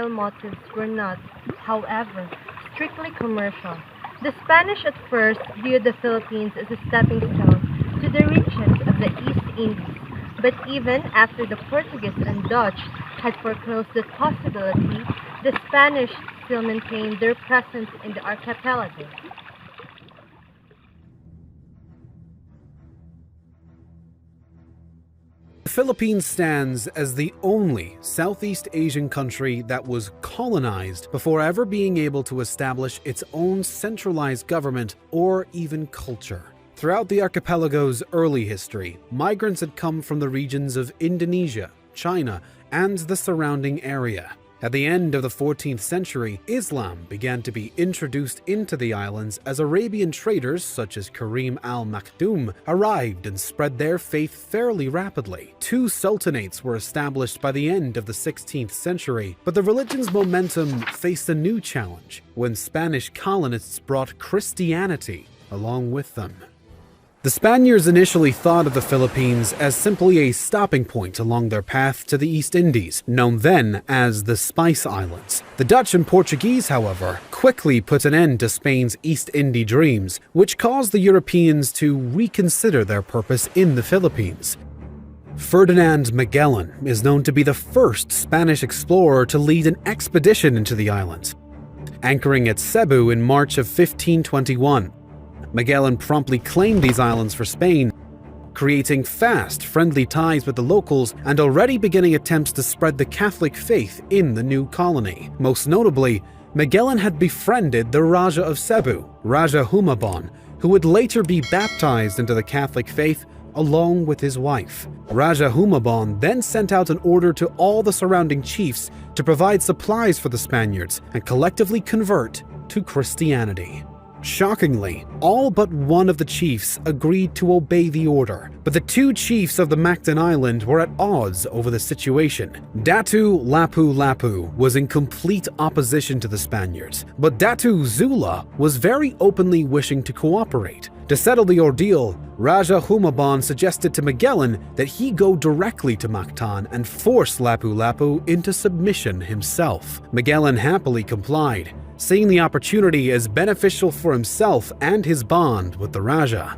colonial motives were not, however, strictly commercial. The Spanish at first viewed the Philippines as a stepping stone to the riches of the East Indies, but even after the Portuguese and Dutch had foreclosed that possibility, the Spanish still maintained their presence in the archipelago. The Philippines stands as the only Southeast Asian country that was colonized before ever being able to establish its own centralized government or even culture. Throughout the archipelago's early history, migrants had come from the regions of Indonesia, China, and the surrounding area. At the end of the 14th century, Islam began to be introduced into the islands as Arabian traders such as Karim al-Maktoum arrived and spread their faith fairly rapidly. Two sultanates were established by the end of the 16th century, but the religion's momentum faced a new challenge when Spanish colonists brought Christianity along with them. The Spaniards initially thought of the Philippines as simply a stopping point along their path to the East Indies, known then as the Spice Islands. The Dutch and Portuguese, however, quickly put an end to Spain's East India dreams, which caused the Europeans to reconsider their purpose in the Philippines. Ferdinand Magellan is known to be the first Spanish explorer to lead an expedition into the islands. Anchoring at Cebu in March of 1521, Magellan promptly claimed these islands for Spain, creating fast, friendly ties with the locals and already beginning attempts to spread the Catholic faith in the new colony. Most notably, Magellan had befriended the Raja of Cebu, Raja Humabon, who would later be baptized into the Catholic faith along with his wife. Raja Humabon then sent out an order to all the surrounding chiefs to provide supplies for the Spaniards and collectively convert to Christianity. Shockingly, all but one of the chiefs agreed to obey the order, but the two chiefs of the Mactan Island were at odds over the situation. Datu Lapu Lapu was in complete opposition to the Spaniards, but Datu Zula was very openly wishing to cooperate. To settle the ordeal, Raja Humabon suggested to Magellan that he go directly to Mactan and force Lapu Lapu into submission himself. Magellan happily complied, seeing the opportunity as beneficial for himself and his bond with the Raja.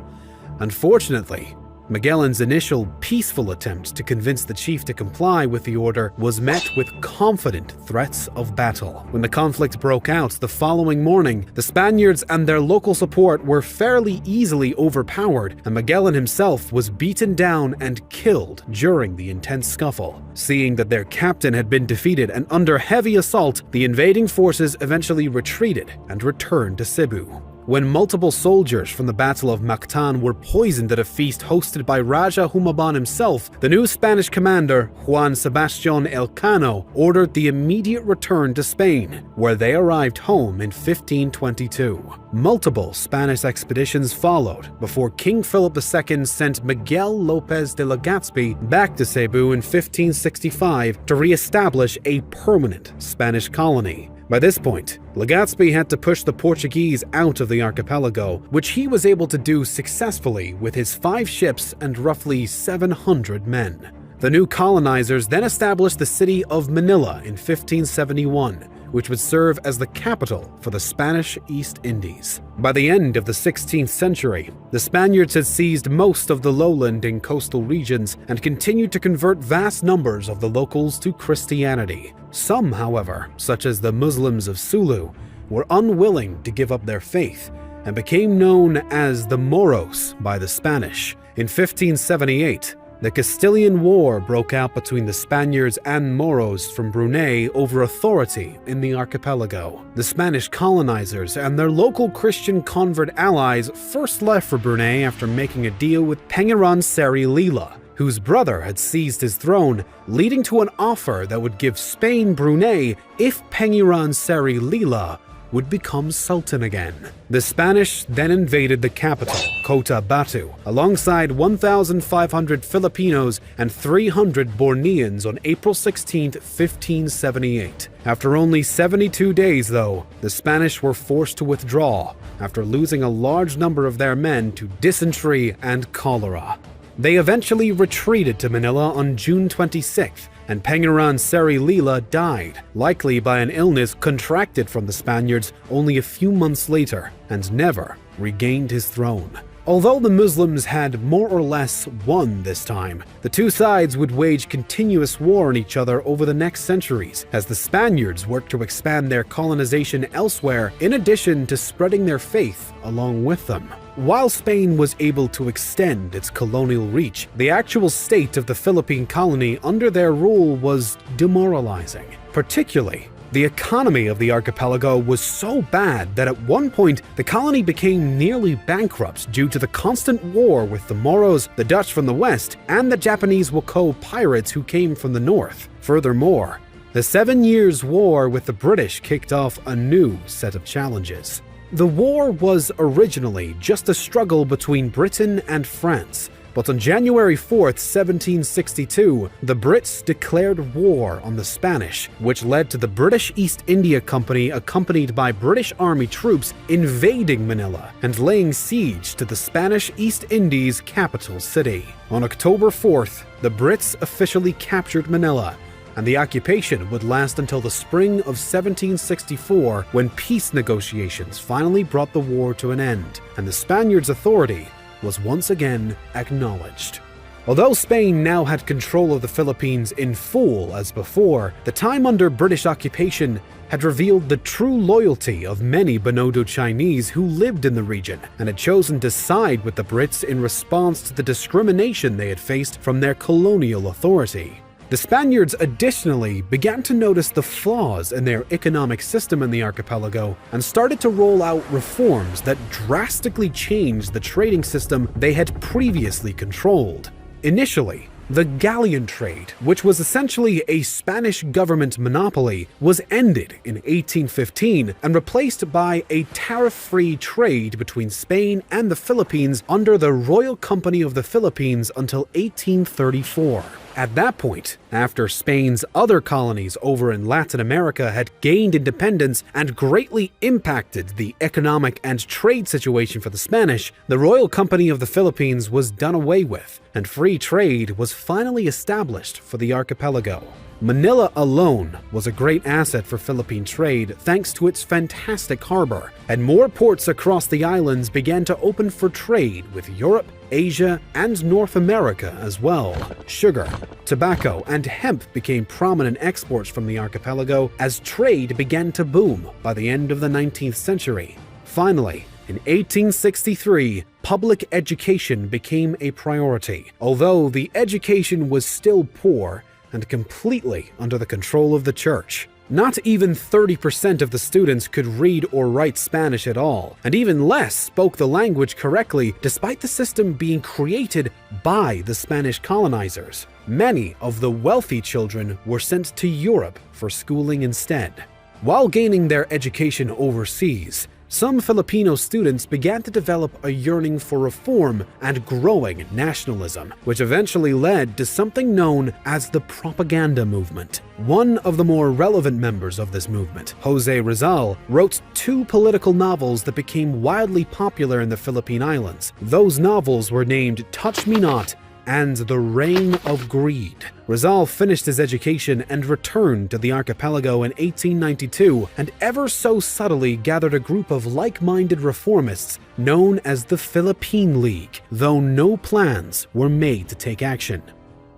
Unfortunately, Magellan's initial peaceful attempt to convince the chief to comply with the order was met with confident threats of battle. When the conflict broke out the following morning, the Spaniards and their local support were fairly easily overpowered, and Magellan himself was beaten down and killed during the intense scuffle. Seeing that their captain had been defeated and under heavy assault, the invading forces eventually retreated and returned to Cebu. When multiple soldiers from the Battle of Mactan were poisoned at a feast hosted by Raja Humabon himself, the new Spanish commander, Juan Sebastián Elcano, ordered the immediate return to Spain, where they arrived home in 1522. Multiple Spanish expeditions followed before King Philip II sent Miguel López de Legazpi back to Cebu in 1565 to re-establish a permanent Spanish colony. By this point, Legazpi had to push the Portuguese out of the archipelago, which he was able to do successfully with his 5 ships and roughly 700 men. The new colonizers then established the city of Manila in 1571, which would serve as the capital for the Spanish East Indies. By the end of the 16th century, the Spaniards had seized most of the lowland and coastal regions and continued to convert vast numbers of the locals to Christianity. Some, however, such as the Muslims of Sulu, were unwilling to give up their faith and became known as the Moros by the Spanish. In 1578, the Castilian War broke out between the Spaniards and Moros from Brunei over authority in the archipelago. The Spanish colonizers and their local Christian convert allies first left for Brunei after making a deal with Pangeran Seri Lila, whose brother had seized his throne, leading to an offer that would give Spain Brunei if Pangeran Seri Lila would become sultan again. The Spanish then invaded the capital, Kota Batu, alongside 1,500 Filipinos and 300 Borneans on April 16, 1578. After only 72 days, though, the Spanish were forced to withdraw after losing a large number of their men to dysentery and cholera. They eventually retreated to Manila on June 26th and Pangeran Seri Lila died, likely by an illness contracted from the Spaniards only a few months later, and never regained his throne. Although the Muslims had more or less won this time, the two sides would wage continuous war on each other over the next centuries, as the Spaniards worked to expand their colonization elsewhere in addition to spreading their faith along with them. While Spain was able to extend its colonial reach, the actual state of the Philippine colony under their rule was demoralizing. Particularly, the economy of the archipelago was so bad that at one point the colony became nearly bankrupt due to the constant war with the Moros, the Dutch from the west, and the Japanese Wako pirates who came from the north. Furthermore, the 7 Years' War with the British kicked off a new set of challenges. The war was originally just a struggle between Britain and France, but on January 4th, 1762, the Brits declared war on the Spanish, which led to the British East India Company, accompanied by British Army troops, invading Manila and laying siege to the Spanish East Indies capital city. On October 4th, the Brits officially captured Manila, and the occupation would last until the spring of 1764, when peace negotiations finally brought the war to an end, and the Spaniards' authority was once again acknowledged. Although Spain now had control of the Philippines in full as before, the time under British occupation had revealed the true loyalty of many Binondo Chinese who lived in the region and had chosen to side with the Brits in response to the discrimination they had faced from their colonial authority. The Spaniards additionally began to notice the flaws in their economic system in the archipelago and started to roll out reforms that drastically changed the trading system they had previously controlled. Initially, the galleon trade, which was essentially a Spanish government monopoly, was ended in 1815 and replaced by a tariff-free trade between Spain and the Philippines under the Royal Company of the Philippines until 1834. At that point, after Spain's other colonies over in Latin America had gained independence and greatly impacted the economic and trade situation for the Spanish, the Royal Company of the Philippines was done away with, and free trade was finally established for the archipelago. Manila alone was a great asset for Philippine trade thanks to its fantastic harbor, and more ports across the islands began to open for trade with Europe, Asia, and North America as well. Sugar, tobacco, and hemp became prominent exports from the archipelago as trade began to boom by the end of the 19th century. Finally, in 1863, public education became a priority, although the education was still poor and completely under the control of the church. Not even 30% of the students could read or write Spanish at all, and even less spoke the language correctly despite the system being created by the Spanish colonizers. Many of the wealthy children were sent to Europe for schooling instead. While gaining their education overseas, some Filipino students began to develop a yearning for reform and growing nationalism, which eventually led to something known as the propaganda movement. One of the more relevant members of this movement, José Rizal, wrote 2 political novels that became wildly popular in the Philippine Islands. Those novels were named Touch Me Not and The Reign of Greed. Rizal finished his education and returned to the archipelago in 1892 and ever so subtly gathered a group of like-minded reformists known as the Philippine League, though no plans were made to take action.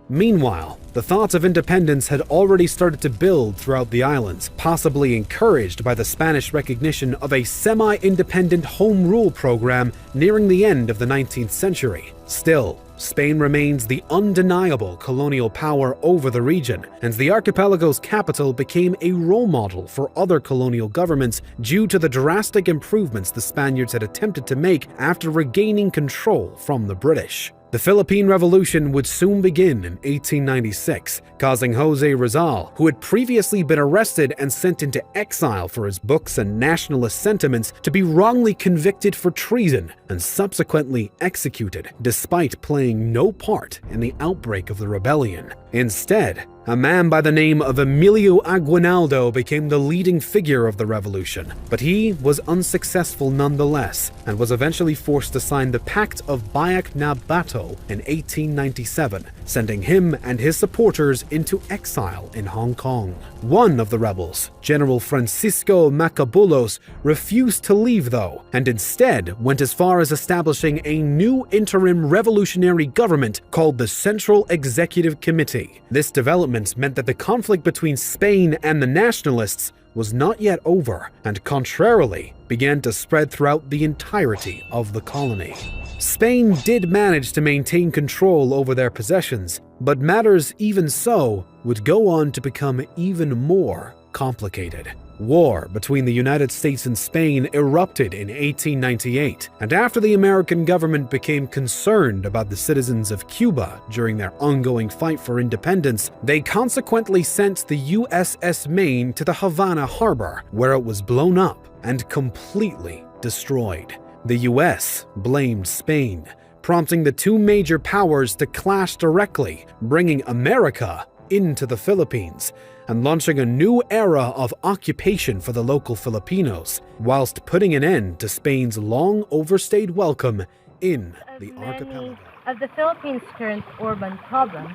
Meanwhile, the thoughts of independence had already started to build throughout the islands, possibly encouraged by the Spanish recognition of a semi-independent home rule program nearing the end of the 19th century. Still, Spain remains the undeniable colonial power over the region, and the archipelago's capital became a role model for other colonial governments due to the drastic improvements the Spaniards had attempted to make after regaining control from the British. The Philippine Revolution would soon begin in 1896, causing José Rizal, who had previously been arrested and sent into exile for his books and nationalist sentiments, to be wrongly convicted for treason and subsequently executed, despite playing no part in the outbreak of the rebellion. Instead, a man by the name of Emilio Aguinaldo became the leading figure of the revolution, but he was unsuccessful nonetheless and was eventually forced to sign the Pact of Bayak na Bato in 1897, sending him and his supporters into exile in Hong Kong. One of the rebels, General Francisco Macabulos, refused to leave though, and instead went as far as establishing a new interim revolutionary government called the Central Executive Committee. This development meant that the conflict between Spain and the nationalists was not yet over, and contrarily, began to spread throughout the entirety of the colony. Spain did manage to maintain control over their possessions, but matters even so would go on to become even more complicated. War between the United States and Spain erupted in 1898, and after the American government became concerned about the citizens of Cuba during their ongoing fight for independence, they consequently sent the USS Maine to the Havana harbor, where it was blown up and completely destroyed. The US blamed Spain, prompting the two major powers to clash directly, bringing America into the Philippines and launching a new era of occupation for the local Filipinos, whilst putting an end to Spain's long overstayed welcome in the archipelago. Of the Philippines' current urban problems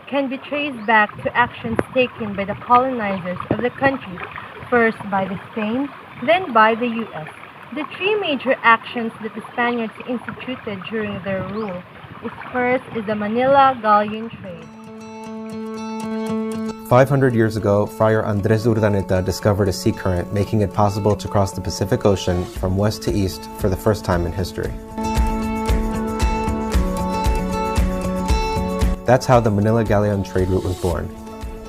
can be traced back to actions taken by the colonizers of the country, first by the Spain, then by the US. The three major actions that the Spaniards instituted during their rule is the Manila Galleon trade. 500 years ago, Friar Andres Urdaneta discovered a sea current, making it possible to cross the Pacific Ocean from west to east for the first time in history. That's how the Manila Galleon trade route was born.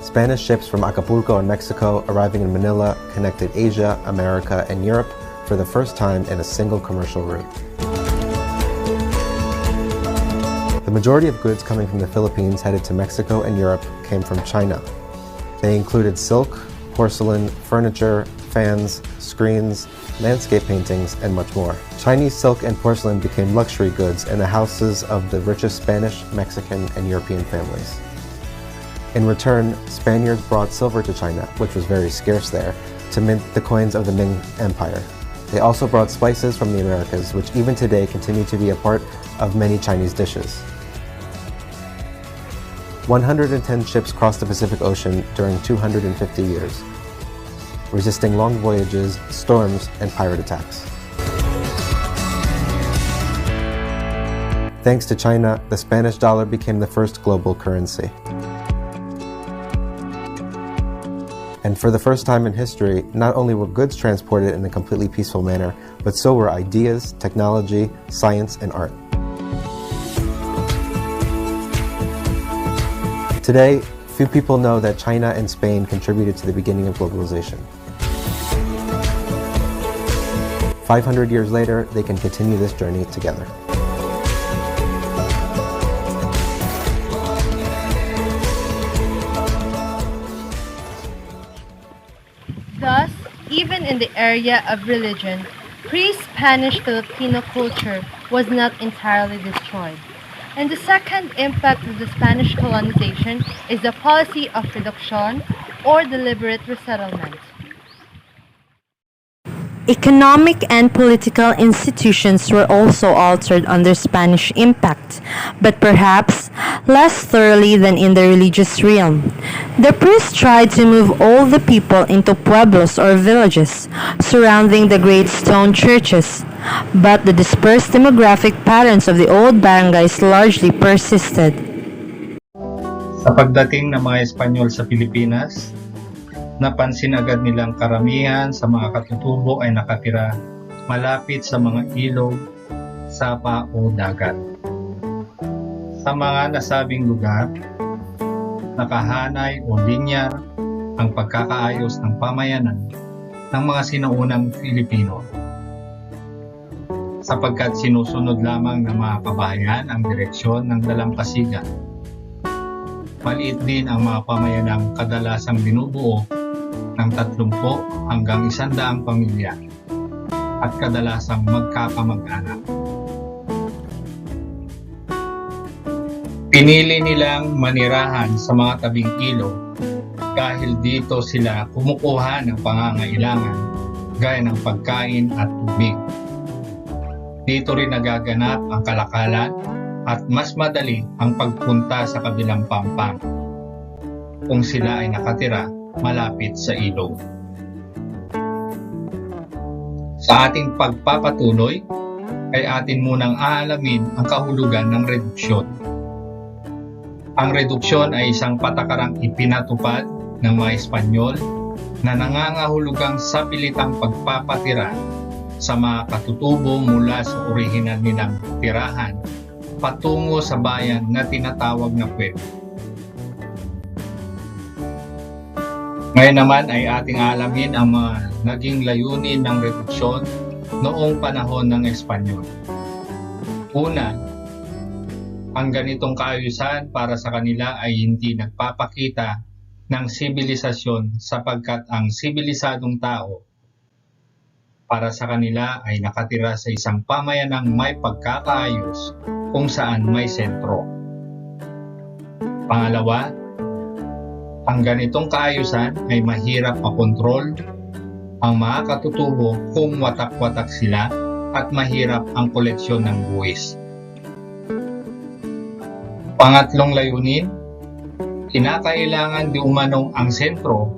Spanish ships from Acapulco and Mexico arriving in Manila connected Asia, America, and Europe for the first time in a single commercial route. The majority of goods coming from the Philippines headed to Mexico and Europe came from China. They included silk, porcelain, furniture, fans, screens, landscape paintings, and much more. Chinese silk and porcelain became luxury goods in the houses of the richest Spanish, Mexican, and European families. In return, Spaniards brought silver to China, which was very scarce there, to mint the coins of the Ming Empire. They also brought spices from the Americas, which even today continue to be a part of many Chinese dishes. 110 ships crossed the Pacific Ocean during 250 years, resisting long voyages, storms, and pirate attacks. Thanks to China, the Spanish dollar became the first global currency. And for the first time in history, not only were goods transported in a completely peaceful manner, but so were ideas, technology, science, and art. Today, few people know that China and Spain contributed to the beginning of globalization. 500 years later, they can continue this journey together. Thus, even in the area of religion, pre-Spanish Filipino culture was not entirely destroyed. And the second impact of the Spanish colonization is the policy of reduction or deliberate resettlement. Economic and political institutions were also altered under Spanish impact, but perhaps less thoroughly than in the religious realm. The priests tried to move all the people into pueblos or villages surrounding the great stone churches, but the dispersed demographic patterns of the old barangays largely persisted. Sa pagdating ng mga Espanyol sa Pilipinas, napansin agad nilang karamihan sa mga katutubo ay nakatira malapit sa mga ilog, sapa o dagat. Sa mga nasabing lugar, nakahanay o linyar ang pagkakaayos ng pamayanan ng mga sinaunang Filipino, sapagkat sinusunod lamang ng mga kabahayan ang direksyon ng dalampasigan. Maliit din ang mga pamayanang kadalasang binubuo ng 30 hanggang 100 pamilya at kadalasang magkakamag-anak. Pinili nilang manirahan sa mga tabing ilog dahil dito sila kumukuha ng pangangailangan gaya ng pagkain at tubig. Dito rin nagaganap ang kalakalan at mas madali ang pagpunta sa kabilang pampang kung sila ay nakatira malapit sa ilog. Sa ating pagpapatuloy, ay atin munang aalamin ang kahulugan ng reduksyon. Ang reduksyon ay isang patakarang ipinatupad ng mga Espanyol na nangangahulugang sapilitang pagpapatira sa mga katutubo mula sa orihinal nilang tirahan patungo sa bayan na tinatawag na pueblo. Ngayon naman ay ating alamin ang mga naging layunin ng reduksyon noong panahon ng Espanyol. Una, ang ganitong kaayusan para sa kanila ay hindi nagpapakita ng sibilisasyon sapagkat ang sibilisadong tao para sa kanila ay nakatira sa isang pamayanang may pagkakaayos kung saan may sentro. Pangalawa, ang ganitong kaayusan ay mahirap makontrol ang mga katutubo kung watak-watak sila at mahirap ang koleksyon ng buwis. Pangatlong layunin, kinakailangan di umanong ang sentro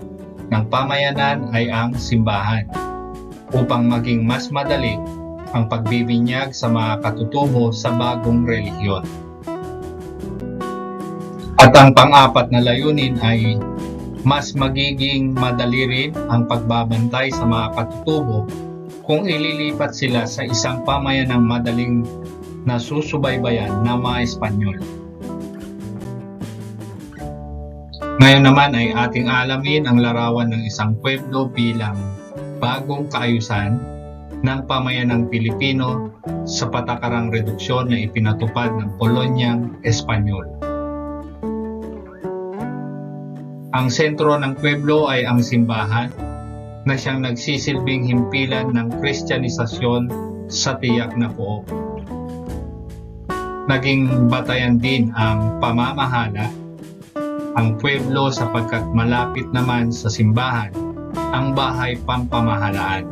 ng pamayanan ay ang simbahan upang maging mas madali ang pagbibinyag sa mga katutubo sa bagong relihiyon. At ang pang-apat na layunin ay mas magiging madali rin ang pagbabantay sa mga katutubo kung ililipat sila sa isang pamayanang madaling nasusubaybayan ng mga Espanyol. Ngayon naman ay ating alamin ang larawan ng isang pueblo bilang bagong kaayusan ng pamayanang Pilipino sa patakarang reduksyon na ipinatupad ng kolonyang Espanyol. Ang sentro ng pueblo ay ang simbahan na siyang nagsisilbing himpilan ng Kristyanisasyon sa tiyak na pook. Naging batayan din ang pamamahala ang pueblo sapagkat malapit naman sa simbahan ang bahay pampamahalaan.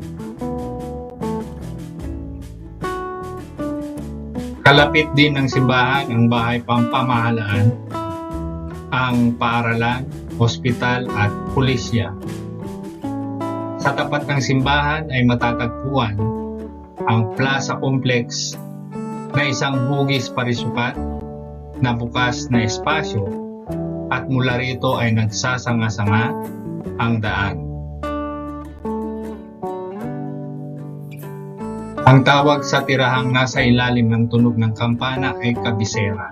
Kalapit din ng simbahan ang bahay pampamahalaan, ang paaralan, ospital at pulisya. Sa tapat ng simbahan ay matatagpuan ang Plaza Complex na isang hugis parisukat na bukas na espasyo at mula rito ay nagsasanga-sanga ang daan. Ang tawag sa tirahang nasa ilalim ng tunog ng kampana ay kabisera.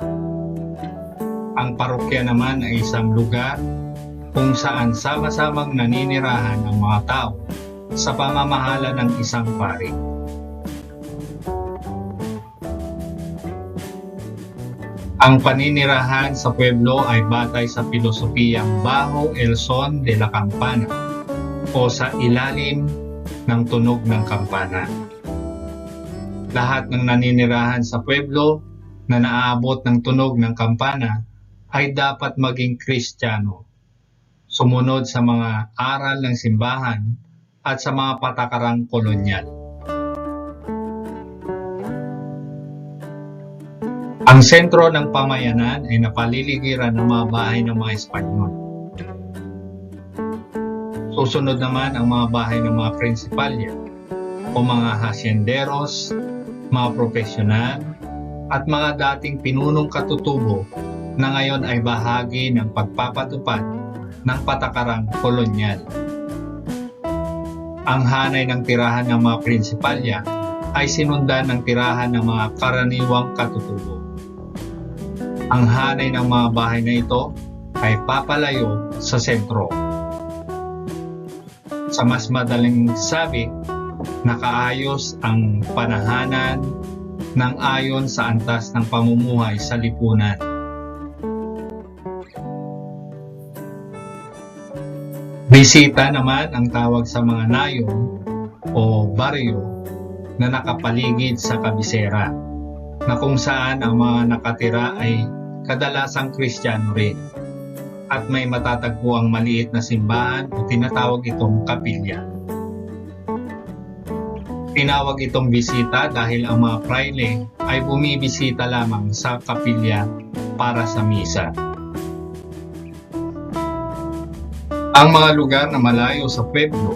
Ang parokya naman ay isang lugar kung saan sama-samang naninirahan ang mga tao sa pamamahala ng isang pari. Ang paninirahan sa pueblo ay batay sa pilosopiyang bajo el son de la campana o sa ilalim ng tunog ng kampana. Lahat ng naninirahan sa pueblo na naaabot ng tunog ng kampana ay dapat maging Kristiyano, sumunod sa mga aral ng simbahan at sa mga patakarang kolonyal. Ang sentro ng pamayanan ay napaliligiran ng mga bahay ng mga Espanyol. Susunod naman ang mga bahay ng mga prinsipalya o mga hasyenderos, mga profesional at mga dating pinunong katutubo na ngayon ay bahagi ng pagpapatupad ng patakarang kolonyal. Ang hanay ng tirahan ng mga prinsipalya ay sinundan ng tirahan ng mga karaniwang katutubo. Ang hanay ng mga bahay na ito ay papalayo sa sentro. Sa mas madaling sabi, nakaayos ang panahanan ng ayon sa antas ng pamumuhay sa lipunan. Bisita naman ang tawag sa mga nayon o baryo na nakapaligid sa kabisera, na kung saan ang mga nakatira ay kadalasang Kristiyano rin at may matatagpo ang maliit na simbahan o tinatawag itong kapilya. Tinawag itong bisita dahil ang mga praile ay bumibisita lamang sa kapilya para sa misa. Ang mga lugar na malayo sa pueblo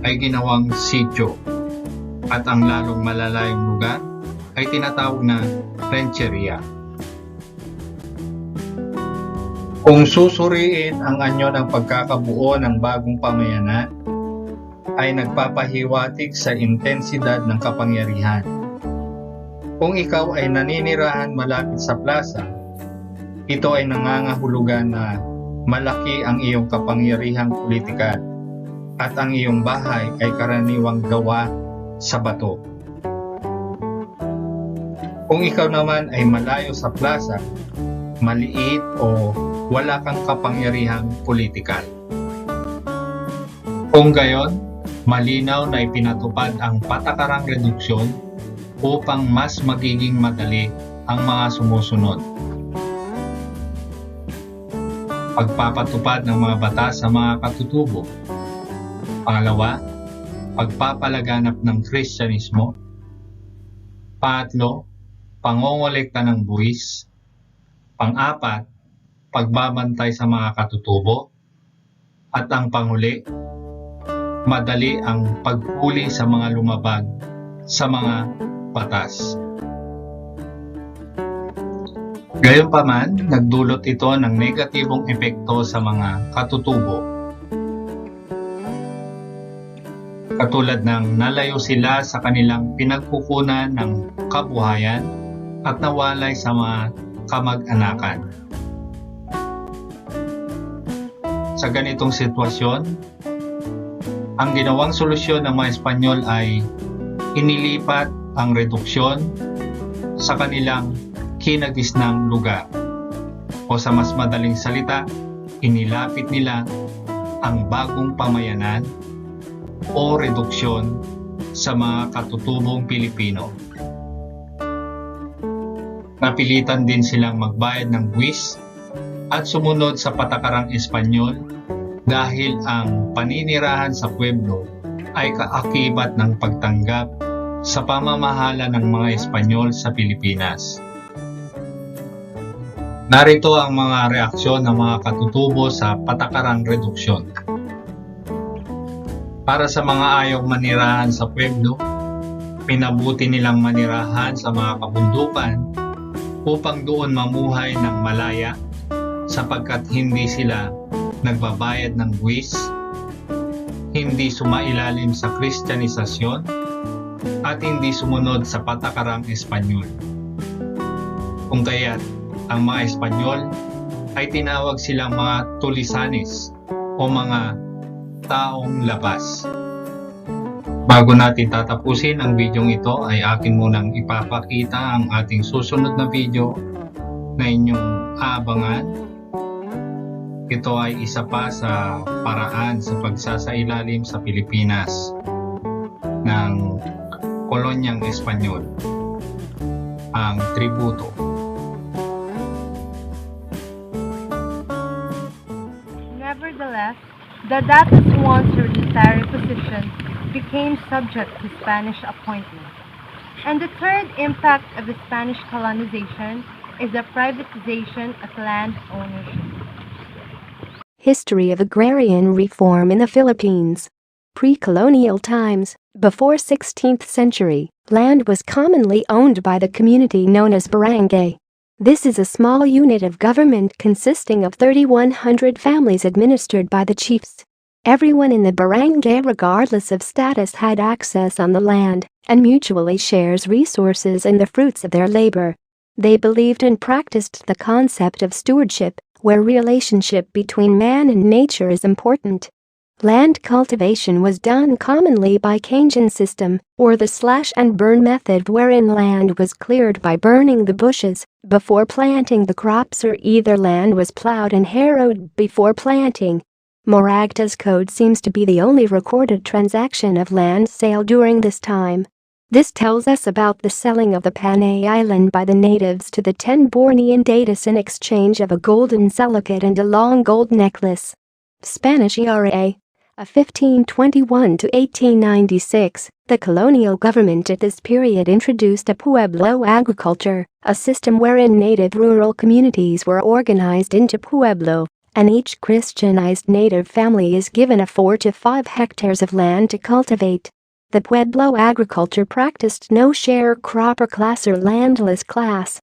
ay ginawang sitio at ang lalong malalayong lugar ay tinatawag na rancheria. Kung susuriin ang anyo ng pagkakabuo ng bagong pamayanan, ay nagpapahiwatig sa intensidad ng kapangyarihan. Kung ikaw ay naninirahan malapit sa plaza, ito ay nangangahulugan na malaki ang iyong kapangyarihang politikal at ang iyong bahay ay karaniwang gawa sa bato. Kung ikaw naman ay malayo sa plaza, maliit o wala kang kapangyarihang politikal. Kung gayon, malinaw na ipinatupad ang patakarang reduksyon upang mas magiging madali ang mga sumusunod. Pagpapatupad ng mga batas sa mga katutubo. Pangalawa, pagpapalaganap ng Kristyanismo. Pangatlo, pangongolekta ng buwis. Pang-apat, pagbabantay sa mga katutubo. At ang panghuli, madali ang paghuli sa mga lumabag sa mga batas. Gayunpaman, nagdulot ito ng negatibong epekto sa mga katutubo. Katulad ng nalayo sila sa kanilang pinagkukunan ng kabuhayan at nawalay sa mga kamag-anakan. Sa ganitong sitwasyon, ang ginawang solusyon ng mga Espanyol ay inilipat ang reduksyon sa kanilang kinagisnang lugar. O sa mas madaling salita, inilapit nila ang bagong pamayanan o reduksyon sa mga katutubong Pilipino. Napilitan din silang magbayad ng buwis at sumunod sa patakarang Espanyol dahil ang paninirahan sa pueblo ay kaakibat ng pagtanggap sa pamamahala ng mga Espanyol sa Pilipinas. Narito ang mga reaksyon ng mga katutubo sa patakarang reduksyon. Para sa mga ayaw manirahan sa pueblo, pinabuti nilang manirahan sa mga kabundukan upang doon mamuhay ng malaya sapagkat hindi sila nagbabayad ng buwis, hindi sumailalim sa Kristyanisasyon, at hindi sumunod sa patakarang Espanyol. Kung kaya't ang mga Espanyol ay tinawag silang mga tulisanes o mga taong labas. Bago natin tatapusin ang videong ito ay akin munang ipapakita ang ating susunod na video na inyong aabangan. Ito ay isa pa sa paraan sa pagsasailalim sa Pilipinas ng kolonyang Espanyol, ang tributo. Nevertheless, the datas once hereditary positions became subject to Spanish appointment. And the third impact of the Spanish colonization is the privatization of land ownership. History of agrarian reform in the Philippines. Pre-colonial times, before 16th century, land was commonly owned by the community known as barangay. This is a small unit of government consisting of 3,100 families administered by the chiefs. Everyone in the barangay, regardless of status, had access on the land and mutually shares resources and the fruits of their labor. They believed and practiced the concept of stewardship, where relationship between man and nature is important. Land cultivation was done commonly by Cajun system, or the slash and burn method, wherein land was cleared by burning the bushes before planting the crops, or either land was plowed and harrowed before planting. Moragta's code seems to be the only recorded transaction of land sale during this time. This tells us about the selling of the Panay Island by the natives to the 10 Bornean datus in exchange of a golden silicate and a long gold necklace. Spanish era. of 1521 to 1896, the colonial government at this period introduced a pueblo agriculture, a system wherein native rural communities were organized into pueblo, and each Christianized native family is given a 4 to 5 hectares of land to cultivate. The pueblo agriculture practiced no sharecropper class or landless class.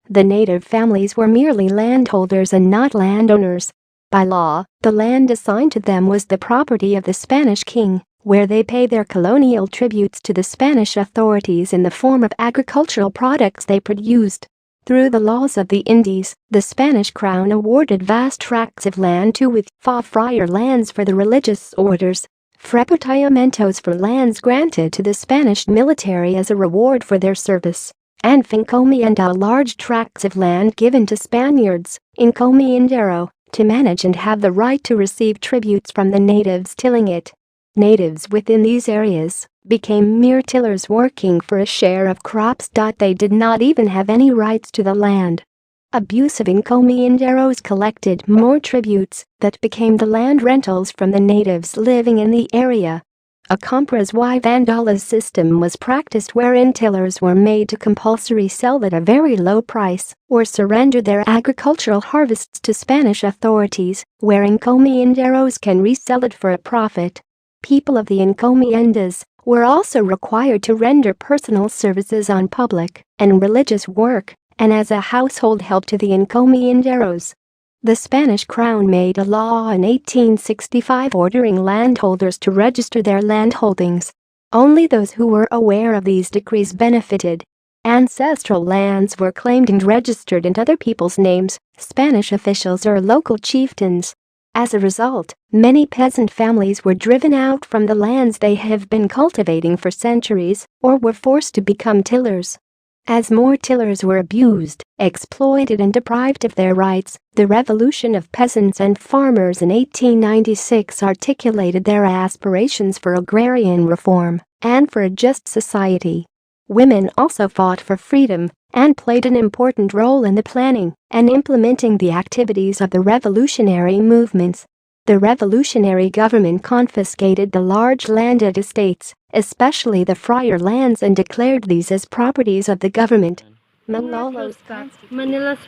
The native families were merely landholders and not landowners. By law, the land assigned to them was the property of the Spanish king, where they pay their colonial tributes to the Spanish authorities in the form of agricultural products they produced. Through the laws of the Indies, the Spanish crown awarded vast tracts of land to with friar lands for the religious orders, frepatamientos for lands granted to the Spanish military as a reward for their service, and encomienda large tracts of land given to Spaniards, encomiendero, to manage and have the right to receive tributes from the natives tilling it. Natives within these areas became mere tillers working for a share of crops. They did not even have any rights to the land. Abusive encomienderos collected more tributes that became the land rentals from the natives living in the area. A compras y vendalas system was practiced wherein tillers were made to compulsory sell at a very low price or surrender their agricultural harvests to Spanish authorities, where encomienderos can resell it for a profit. People of the encomiendas were also required to render personal services on public and religious work, and as a household help to the encomienderos. The Spanish crown made a law in 1865 ordering landholders to register their landholdings. Only those who were aware of these decrees benefited. Ancestral lands were claimed and registered in other people's names, Spanish officials or local chieftains. As a result, many peasant families were driven out from the lands they have been cultivating for centuries or were forced to become tillers. As more tillers were abused, exploited and deprived of their rights, the revolution of peasants and farmers in 1896 articulated their aspirations for agrarian reform and for a just society. Women also fought for freedom and played an important role in the planning and implementing the activities of the revolutionary movements. The revolutionary government confiscated the large landed estates, especially the friar lands, and declared these as properties of the government. Manila's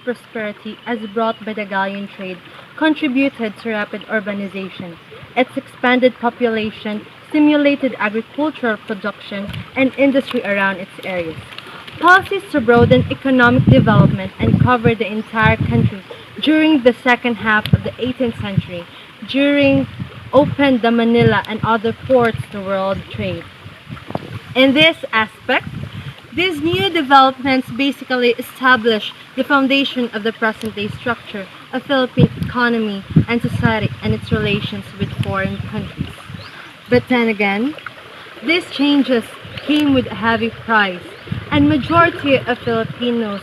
prosperity, as brought by the galleon trade, contributed to rapid urbanization. Its expanded population stimulated agricultural production and industry around its areas. Policies to broaden economic development and cover the entire country during the second half of the 18th century opened the Manila and other ports to world trade. In this aspect, these new developments basically establish the foundation of the present-day structure of Philippine economy and society and its relations with foreign countries. But then again, these changes came with a heavy price, and majority of Filipinos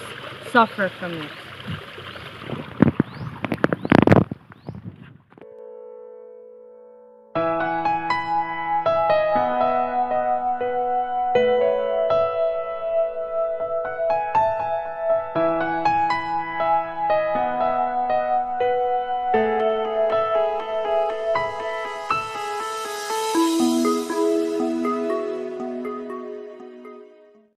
suffer from it.